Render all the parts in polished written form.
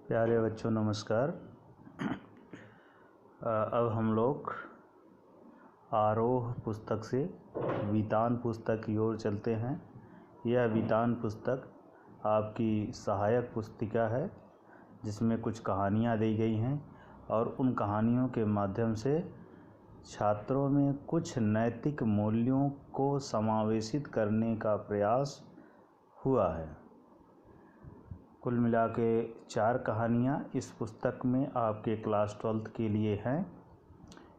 प्यारे बच्चों नमस्कार। अब हम लोग आरोह पुस्तक से वितान पुस्तक की ओर चलते हैं। यह वितान पुस्तक आपकी सहायक पुस्तिका है जिसमें कुछ कहानियाँ दी गई हैं और उन कहानियों के माध्यम से छात्रों में कुछ नैतिक मूल्यों को समावेशित करने का प्रयास हुआ है। कुल मिला के 4 कहानियाँ इस पुस्तक में आपके क्लास 12th के लिए हैं।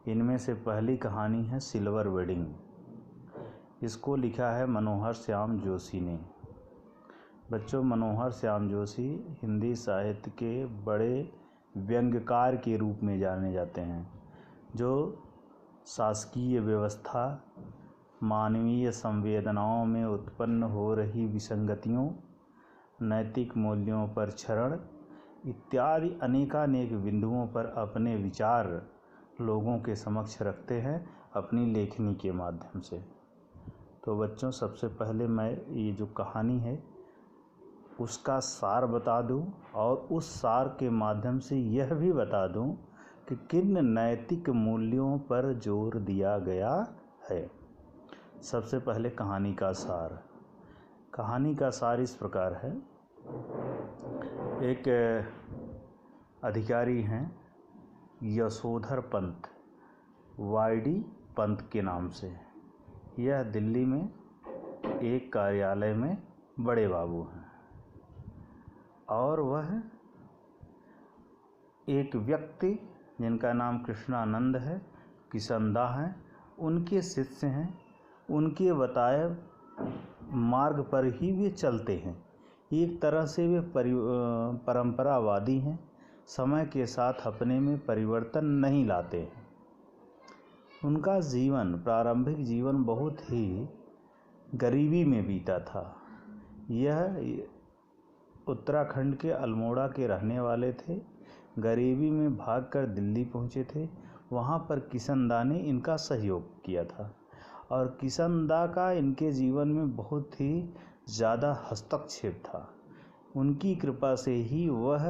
इनमें से पहली कहानी है सिल्वर वेडिंग। इसको लिखा है मनोहर श्याम जोशी ने। बच्चों, मनोहर श्याम जोशी हिंदी साहित्य के बड़े व्यंग्यकार के रूप में जाने जाते हैं, जो शासकीय व्यवस्था, मानवीय संवेदनाओं में उत्पन्न हो रही विसंगतियों, नैतिक मूल्यों पर क्षरण इत्यादि अनेकानेक बिंदुओं पर अपने विचार लोगों के समक्ष रखते हैं अपनी लेखनी के माध्यम से। तो बच्चों, सबसे पहले मैं ये जो कहानी है उसका सार बता दूं और उस सार के माध्यम से यह भी बता दूं कि किन नैतिक मूल्यों पर जोर दिया गया है। सबसे पहले कहानी का सार। कहानी का सार इस प्रकार है। एक अधिकारी हैं यशोधर पंत, वाईडी पंत के नाम से। यह दिल्ली में एक कार्यालय में बड़े बाबू हैं और वह एक व्यक्ति जिनका नाम कृष्णानंद है, किशनदा हैं, उनके शिष्य हैं। उनके बताए मार्ग पर ही वे चलते हैं। एक तरह से वे परंपरावादी हैं, समय के साथ अपने में परिवर्तन नहीं लाते हैं। उनका जीवन, प्रारंभिक जीवन बहुत ही गरीबी में बीता था। यह उत्तराखंड के अल्मोड़ा के रहने वाले थे। गरीबी में भागकर दिल्ली पहुँचे थे। वहाँ पर किशनदा ने इनका सहयोग किया था और किशनदा का इनके जीवन में बहुत ही ज़्यादा हस्तक्षेप था। उनकी कृपा से ही वह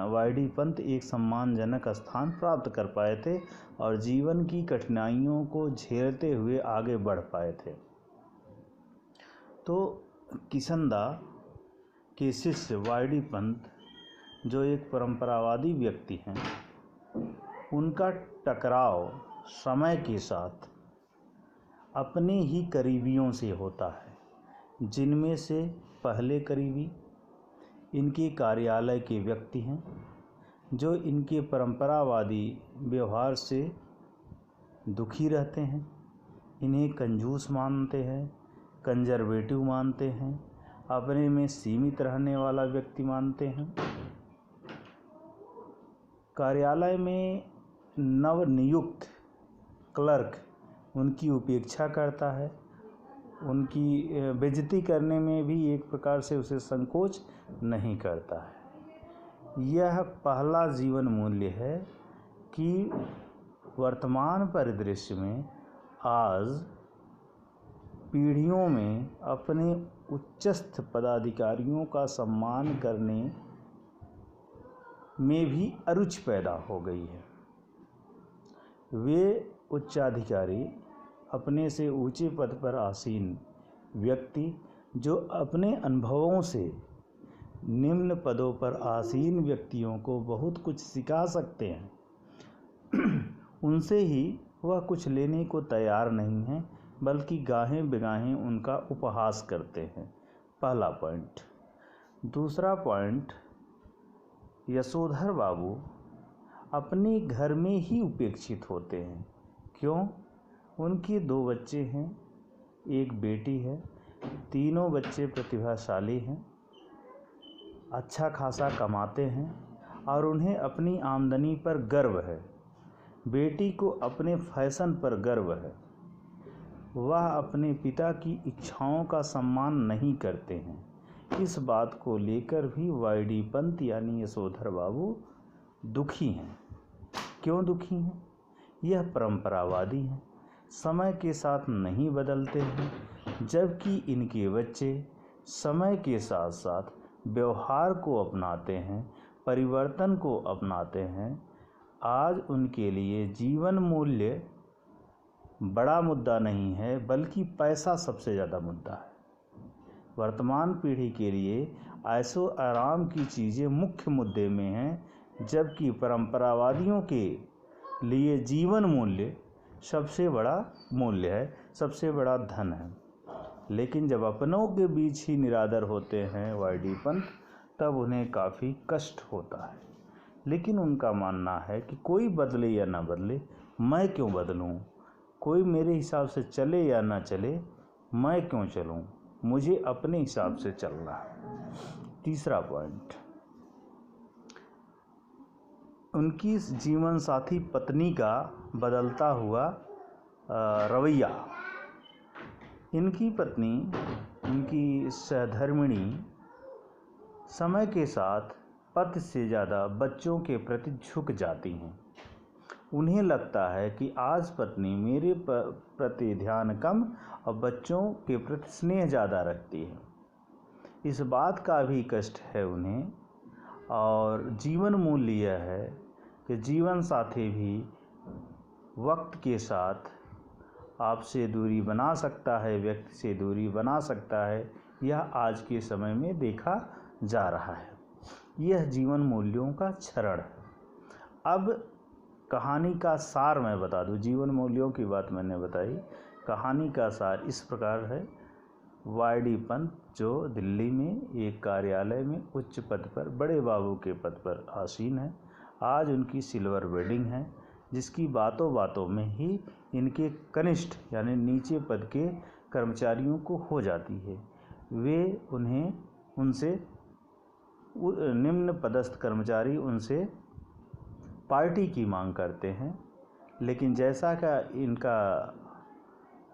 वाईडी पंत एक सम्मानजनक स्थान प्राप्त कर पाए थे और जीवन की कठिनाइयों को झेलते हुए आगे बढ़ पाए थे। तो किशनदा के शिष्य वाईडी पंत, जो एक परंपरावादी व्यक्ति हैं, उनका टकराव समय के साथ अपने ही करीबियों से होता है, जिनमें से पहले करीबी इनके कार्यालय के व्यक्ति हैं, जो इनके परंपरावादी व्यवहार से दुखी रहते हैं, इन्हें कंजूस मानते हैं, कंजर्वेटिव मानते हैं, अपने में सीमित रहने वाला व्यक्ति मानते हैं। कार्यालय में नवनियुक्त क्लर्क उनकी उपेक्षा करता है, उनकी बेइज्जती करने में भी एक प्रकार से उसे संकोच नहीं करता है। यह पहला जीवन मूल्य है कि वर्तमान परिदृश्य में आज पीढ़ियों में अपने उच्चस्थ पदाधिकारियों का सम्मान करने में भी अरुचि पैदा हो गई है। वे उच्चाधिकारी, अपने से ऊंचे पद पर आसीन व्यक्ति, जो अपने अनुभवों से निम्न पदों पर आसीन व्यक्तियों को बहुत कुछ सिखा सकते हैं, उनसे ही वह कुछ लेने को तैयार नहीं हैं, बल्कि गाहें बेगाहें उनका उपहास करते हैं। पहला पॉइंट। दूसरा पॉइंट, यशोधर बाबू अपने घर में ही उपेक्षित होते हैं। क्यों? उनके 2 बच्चे हैं, एक बेटी है। तीनों बच्चे प्रतिभाशाली हैं, अच्छा खासा कमाते हैं और उन्हें अपनी आमदनी पर गर्व है। बेटी को अपने फैशन पर गर्व है। वह अपने पिता की इच्छाओं का सम्मान नहीं करते हैं। इस बात को लेकर भी वाईडी पंत यानी यशोधर बाबू दुखी हैं। क्यों दुखी हैं? यह परंपरावादी हैं, समय के साथ नहीं बदलते हैं, जबकि इनके बच्चे समय के साथ साथ व्यवहार को अपनाते हैं, परिवर्तन को अपनाते हैं। आज उनके लिए जीवन मूल्य बड़ा मुद्दा नहीं है, बल्कि पैसा सबसे ज़्यादा मुद्दा है। वर्तमान पीढ़ी के लिए ऐशो आराम की चीज़ें मुख्य मुद्दे में हैं, जबकि परंपरावादियों के लिए जीवन मूल्य सबसे बड़ा मूल्य है, सबसे बड़ा धन है। लेकिन जब अपनों के बीच ही निरादर होते हैं वाईडी पंथ, तब उन्हें काफ़ी कष्ट होता है। लेकिन उनका मानना है कि कोई बदले या ना बदले, मैं क्यों बदलूं? कोई मेरे हिसाब से चले या ना चले, मैं क्यों चलूं? मुझे अपने हिसाब से चलना है। तीसरा पॉइंट, उनकी जीवन साथी पत्नी का बदलता हुआ रवैया। इनकी पत्नी, इनकी सहधर्मिणी समय के साथ पति से ज़्यादा बच्चों के प्रति झुक जाती हैं। उन्हें लगता है कि आज पत्नी मेरे प्रति ध्यान कम और बच्चों के प्रति स्नेह ज़्यादा रखती है। इस बात का भी कष्ट है उन्हें। और जीवन मूल्य यह है कि जीवन साथी भी वक्त के साथ आपसे दूरी बना सकता है, व्यक्ति से दूरी बना सकता है। यह आज के समय में देखा जा रहा है। यह जीवन मूल्यों का क्षरण है। अब कहानी का सार मैं बता दूं। जीवन मूल्यों की बात मैंने बताई, कहानी का सार इस प्रकार है। वाईडी पंथ जो दिल्ली में एक कार्यालय में उच्च पद पर, बड़े बाबू के पद पर आसीन है। आज उनकी सिल्वर वेडिंग है, जिसकी बातों बातों में ही इनके कनिष्ठ यानी नीचे पद के कर्मचारियों को हो जाती है। वे उनसे निम्न पदस्थ कर्मचारी उनसे पार्टी की मांग करते हैं। लेकिन जैसा का इनका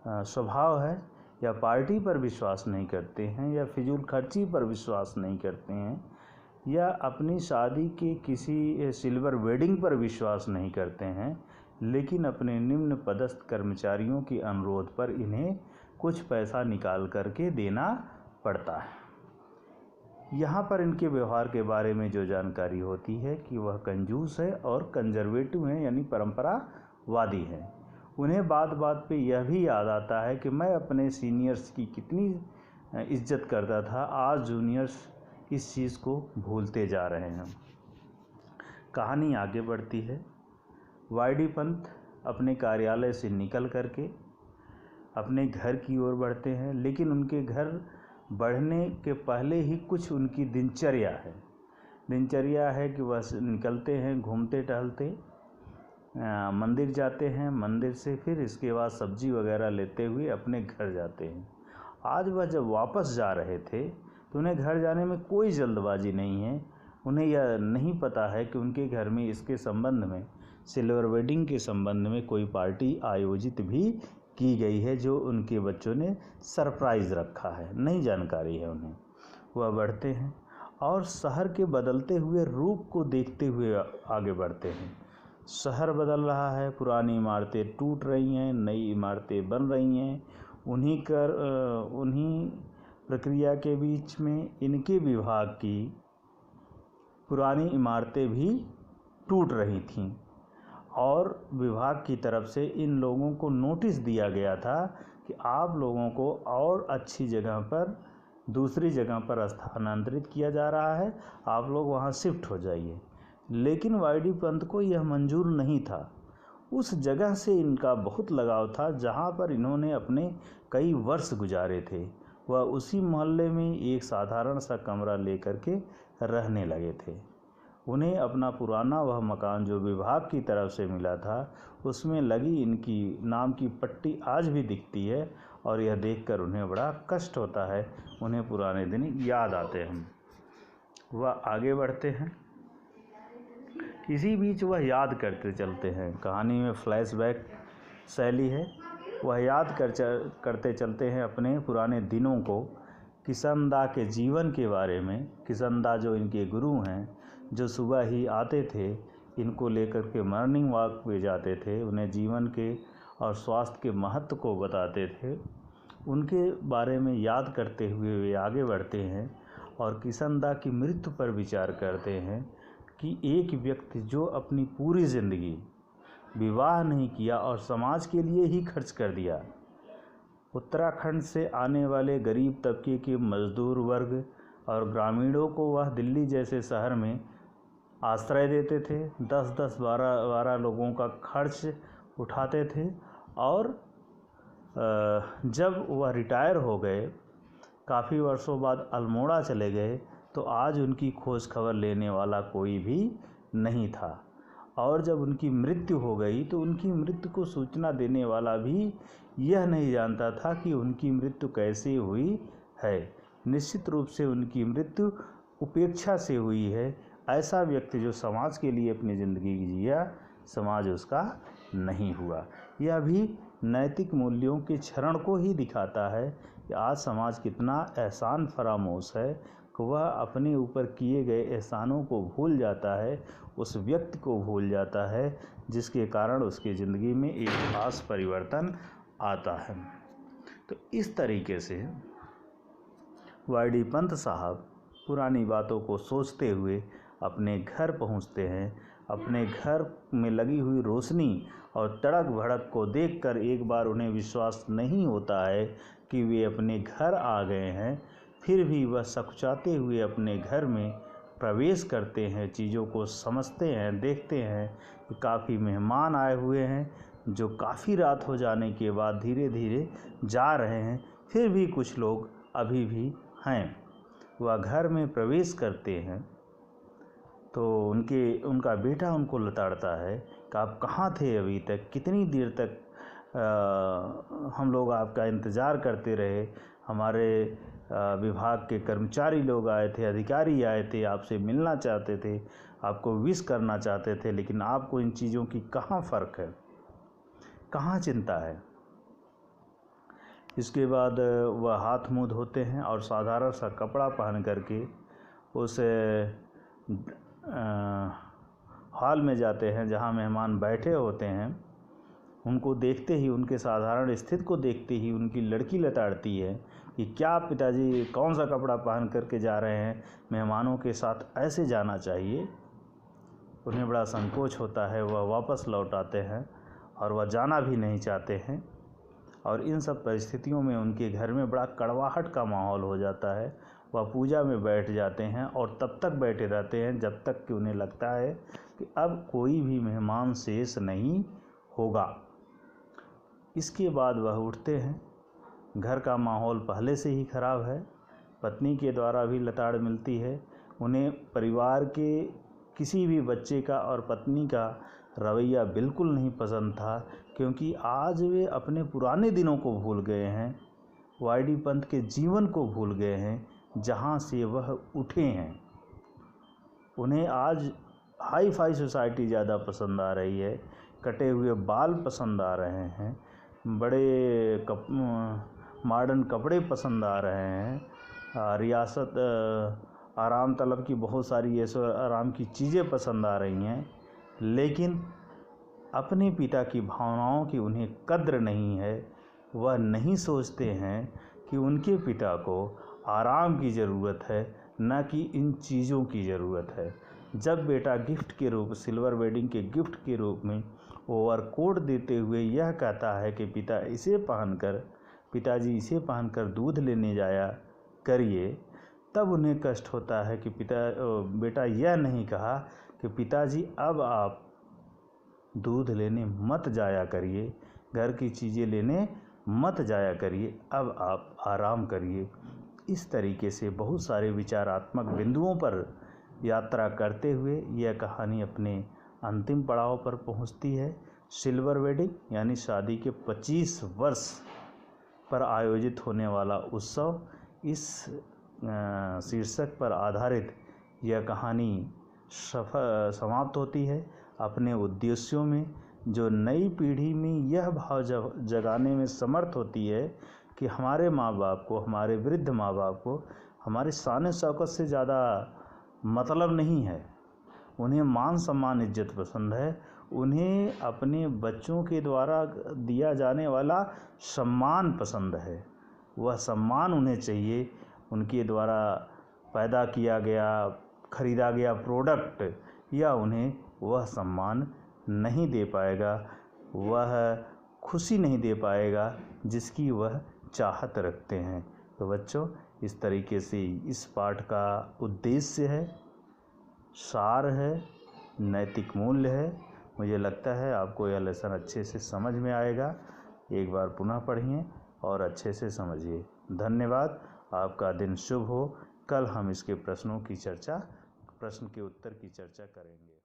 स्वभाव है, या पार्टी पर विश्वास नहीं करते हैं, या फिजूल खर्ची पर विश्वास नहीं करते हैं, या अपनी शादी के किसी सिल्वर वेडिंग पर विश्वास नहीं करते हैं, लेकिन अपने निम्न पदस्थ कर्मचारियों के अनुरोध पर इन्हें कुछ पैसा निकाल करके देना पड़ता है। यहाँ पर इनके व्यवहार के बारे में जो जानकारी होती है कि वह कंजूस है और कंजर्वेटिव हैं, यानी परंपरावादी हैं। उन्हें बात बात पे यह भी याद आता है कि मैं अपने सीनियर्स की कितनी इज्जत करता था, आज जूनियर्स इस चीज़ को भूलते जा रहे हैं। कहानी आगे बढ़ती है। वाईडी पंथ अपने कार्यालय से निकल करके अपने घर की ओर बढ़ते हैं, लेकिन उनके घर बढ़ने के पहले ही कुछ उनकी दिनचर्या है। दिनचर्या है कि वह निकलते हैं, घूमते टहलते मंदिर जाते हैं, मंदिर से फिर इसके बाद सब्जी वगैरह लेते हुए अपने घर जाते हैं। आज वह जब वापस जा रहे थे तो उन्हें घर जाने में कोई जल्दबाजी नहीं है। उन्हें यह नहीं पता है कि उनके घर में इसके संबंध में, सिल्वर वेडिंग के संबंध में कोई पार्टी आयोजित भी की गई है, जो उनके बच्चों ने सरप्राइज़ रखा है। नहीं जानकारी है उन्हें। वह बढ़ते हैं और शहर के बदलते हुए रूप को देखते हुए आगे बढ़ते हैं। शहर बदल रहा है, पुरानी इमारतें टूट रही हैं, नई इमारतें बन रही हैं। उन्हीं प्रक्रिया के बीच में इनके विभाग की पुरानी इमारतें भी टूट रही थीं, और विभाग की तरफ से इन लोगों को नोटिस दिया गया था कि आप लोगों को और अच्छी जगह पर, दूसरी जगह पर स्थानांतरित किया जा रहा है, आप लोग वहां शिफ्ट हो जाइए। लेकिन वाईडी पंथ को यह मंजूर नहीं था। उस जगह से इनका बहुत लगाव था जहां पर इन्होंने अपने कई वर्ष गुजारे थे। वह उसी मोहल्ले में एक साधारण सा कमरा लेकर के रहने लगे थे। उन्हें अपना पुराना वह मकान जो विभाग की तरफ से मिला था, उसमें लगी इनकी नाम की पट्टी आज भी दिखती है, और यह देखकर उन्हें बड़ा कष्ट होता है। उन्हें पुराने दिन याद आते हैं। वह आगे बढ़ते हैं। इसी बीच वह याद करते चलते हैं। कहानी में फ्लैशबैक शैली है। वह याद करते चलते हैं अपने पुराने दिनों को, किशनदा के जीवन के बारे में। किशनदा जो इनके गुरु हैं, जो सुबह ही आते थे, इनको लेकर के मॉर्निंग वॉक पे जाते थे, उन्हें जीवन के और स्वास्थ्य के महत्व को बताते थे, उनके बारे में याद करते हुए वे आगे बढ़ते हैं और किशनदा की मृत्यु पर विचार करते हैं। कि एक व्यक्ति जो अपनी पूरी ज़िंदगी विवाह नहीं किया और समाज के लिए ही खर्च कर दिया, उत्तराखंड से आने वाले गरीब तबके के मजदूर वर्ग और ग्रामीणों को वह दिल्ली जैसे शहर में आश्रय देते थे, 10-10, 12-12 लोगों का खर्च उठाते थे। और जब वह रिटायर हो गए, काफ़ी वर्षों बाद अल्मोड़ा चले गए, तो आज उनकी खोज खबर लेने वाला कोई भी नहीं था। और जब उनकी मृत्यु हो गई तो उनकी मृत्यु को सूचना देने वाला भी यह नहीं जानता था कि उनकी मृत्यु कैसे हुई है। निश्चित रूप से उनकी मृत्यु उपेक्षा से हुई है। ऐसा व्यक्ति जो समाज के लिए अपनी ज़िंदगी जिया, समाज उसका नहीं हुआ। यह भी नैतिक मूल्यों के क्षरण को ही दिखाता है कि आज समाज कितना एहसान फरामोश है कि वह अपने ऊपर किए गए एहसानों को भूल जाता है, उस व्यक्ति को भूल जाता है जिसके कारण उसकी ज़िंदगी में एक खास परिवर्तन आता है। तो इस तरीके से वाई.डी. पंत साहब पुरानी बातों को सोचते हुए अपने घर पहुंचते हैं। अपने घर में लगी हुई रोशनी और तड़क भड़क को देखकर एक बार उन्हें विश्वास नहीं होता है कि वे अपने घर आ गए हैं। फिर भी वह सकुचाते हुए अपने घर में प्रवेश करते हैं, चीज़ों को समझते हैं, देखते हैं कि काफ़ी मेहमान आए हुए हैं जो काफ़ी रात हो जाने के बाद धीरे धीरे जा रहे हैं, फिर भी कुछ लोग अभी भी हैं। वह घर में प्रवेश करते हैं तो उनका बेटा उनको लताड़ता है कि आप कहाँ थे अभी तक, कितनी देर तक हम लोग आपका इंतज़ार करते रहे। हमारे विभाग के कर्मचारी लोग आए थे, अधिकारी आए थे, आपसे मिलना चाहते थे, आपको विश करना चाहते थे, लेकिन आपको इन चीज़ों की कहाँ फ़र्क है, कहाँ चिंता है। इसके बाद वह हाथ मुँह धोते हैं और साधारण सा कपड़ा पहन करके उस हॉल में जाते हैं जहां मेहमान बैठे होते हैं। उनको देखते ही, उनके साधारण स्थिति को देखते ही उनकी लड़की लताड़ती है कि क्या पिताजी कौन सा कपड़ा पहन करके जा रहे हैं, मेहमानों के साथ ऐसे जाना चाहिए। उन्हें बड़ा संकोच होता है, वह वापस लौट आते हैं और वह जाना भी नहीं चाहते हैं। और इन सब परिस्थितियों में उनके घर में बड़ा कड़वाहट का माहौल हो जाता है। वह पूजा में बैठ जाते हैं और तब तक बैठे रहते हैं जब तक कि उन्हें लगता है कि अब कोई भी मेहमान शेष नहीं होगा। इसके बाद वह उठते हैं। घर का माहौल पहले से ही खराब है, पत्नी के द्वारा भी लताड़ मिलती है। उन्हें परिवार के किसी भी बच्चे का और पत्नी का रवैया बिल्कुल नहीं पसंद था, क्योंकि आज वे अपने पुराने दिनों को भूल गए हैं, वाई.डी. पंत के जीवन को भूल गए हैं जहाँ से वह उठे हैं। उन्हें आज हाई फाई सोसाइटी ज़्यादा पसंद आ रही है, कटे हुए बाल पसंद आ रहे हैं, बड़े मॉडर्न कपड़े पसंद आ रहे हैं, रियासत आराम तलब की बहुत सारी ऐसे आराम की चीज़ें पसंद आ रही हैं, लेकिन अपने पिता की भावनाओं की उन्हें कद्र नहीं है। वह नहीं सोचते हैं कि उनके पिता को आराम की ज़रूरत है, न कि इन चीज़ों की ज़रूरत है। जब बेटा गिफ्ट के रूप, सिल्वर वेडिंग के गिफ्ट के रूप में ओवरकोट देते हुए यह कहता है कि पिताजी इसे पहनकर दूध लेने जाया करिए, तब उन्हें कष्ट होता है कि बेटा यह नहीं कहा कि पिताजी अब आप दूध लेने मत जाया करिए, घर की चीज़ें लेने मत जाया करिए, अब आप आराम करिए। इस तरीके से बहुत सारे विचारात्मक बिंदुओं पर यात्रा करते हुए यह कहानी अपने अंतिम पड़ाव पर पहुंचती है। सिल्वर वेडिंग यानी शादी के 25 वर्ष पर आयोजित होने वाला उत्सव, इस शीर्षक पर आधारित यह कहानी समाप्त होती है अपने उद्देश्यों में, जो नई पीढ़ी में यह भाव जगाने में समर्थ होती है कि हमारे माँ बाप को, हमारे वृद्ध माँ बाप को हमारे शान शौकत से ज़्यादा मतलब नहीं है। उन्हें मान सम्मान इज्जत पसंद है, उन्हें अपने बच्चों के द्वारा दिया जाने वाला सम्मान पसंद है। वह सम्मान उन्हें चाहिए, उनके द्वारा पैदा किया गया, खरीदा गया प्रोडक्ट या उन्हें वह सम्मान नहीं दे पाएगा, वह खुशी नहीं दे पाएगा जिसकी वह चाहत रखते हैं। तो बच्चों, इस तरीके से इस पाठ का उद्देश्य है, सार है, नैतिक मूल्य है। मुझे लगता है आपको यह लेसन अच्छे से समझ में आएगा। एक बार पुनः पढ़िए और अच्छे से समझिए। धन्यवाद। आपका दिन शुभ हो। कल हम इसके प्रश्न के उत्तर की चर्चा करेंगे।